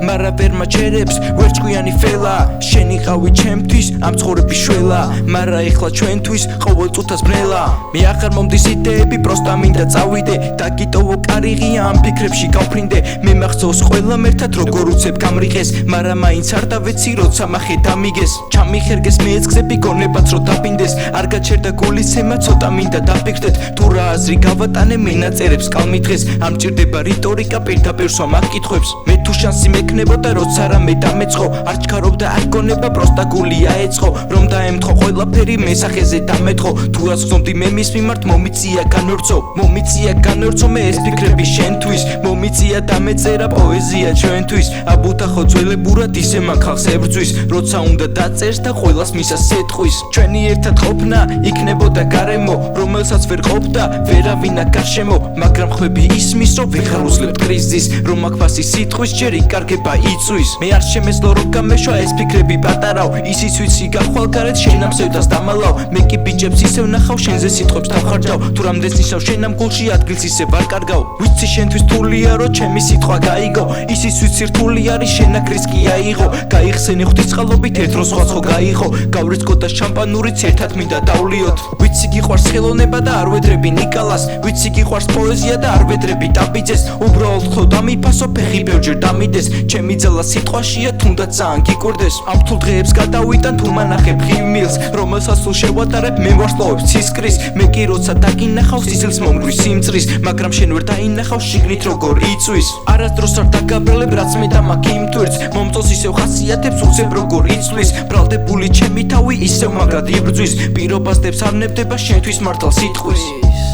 მარა ვერ მაჩერებს ვერჭკვიანი ფელა შენი ყავი ჩემთვის ამ ცხოვრების შველა მარა ეხლა ჩვენთვის ყოველ წუთას ბრელა მე ახარ მომდის იდეები პროსტა მინდა წავიდე დაგიტოვო კარიღი ამ ფიქრებში გავფრინდე მე მახსოვს ყველა მერთად როგორ უცებ გამრიყეს მარა მაინც არ დავეცი როცა მახე დამიგეს ჩამიხერგეს მეც გზები გონებაც რო დაბინდეს არ გაჩერდა გულისცემა ცოტა მინდა დაფიქრდეთ თუ რა აზრი გავატანე მენაწერებს კალმი დღეს არ მჭირდება რიტორიკა პირდაპირ სვა მაგ კითხვებს მე თუ შანსი მექნებოდა როცა რამე დამეწყო არ ჩქარობდა არ გონება პროსტა გული აეწყო რომ დაემთხო ყველაფერი მესახეზე დამეთხო თუ რაც ხსოვდი მე მის მიმართ მომიწია განორცო მე ეს ფიქრები შენთვის მომიწია დამეწერა პოეზია ჩვენთვის აბუთახო ძველებურად ისე მაგ ხალხს ებრძვის როცა უნდა დაწერს და ყველას მისას ეტყვის ჩვენი ერთად ყოფნა იქნებოდა გარემო რომელსაც ვერ ყოფდა ვერავინ აქ გარშემო მაგრამ ხვები ისმის რომ ვეღარ უძლებთ კრიზისს რომ აქ ფასი სიტყვის ჯერ იკარგება იწვის მე არ შემეძლო რომ გამეშვა ეს ფიქრები პატარავ ისიც ვიცი გახვალ გარეთ შენ ამ სევდას დამალავ მე კი ბიჭებს ისევ ნახავ შენზე სიტყვებს დავხარჯავ თუ რამდენს ნიშნავ შენ ამ გულში ადგილს ისე ვარ კარგავ ვიცი შენთვის თულია რომ ჩემი სიტყვა გაიგო ისიც ვიცი რთული არის შენ აქ რისკი აიღო გაიხსენი ღვთისწყალობით ერთ დროს სხვაცხო გაიღო გავრიცხოთ და შამპანურიც ერთად მინდა დავლიოთ ვიცი გიყვარს ხელოვნება და არ ვედრები ნიკალას ვიცი გიყვარს პოეზია და არ ვედრები ტაბიძეს უბრალოდ ხო დამიფასო ფეხი ბევრჯერ დამიდეს ჩემი ძალა სიტყვაშია თუნდაც ძალიან გიკვირდეს ამ რთულ დღეებს გადავიტან თუ მანახებ ღიმილს რომელსაც სულ შევატარებ მე ვარსლოვებს ცისკრის მე კი როცა დაგინახავ სისხლს მომგვის სიმწრის მაგრამ შენ ვერ დაინახავ შიგნით როგორ იწვის არასდროს არ დაგაბრალებ რაც მე და მაგ იმტვირთს მომწონს ისევ ხასიათებს უცებ როგორ იწვის ბრალდებული ჩემი თავი ისევ მაგრად იბრძვის პირობასდებს არ ნებდება შენთვის მართალ სიტყვის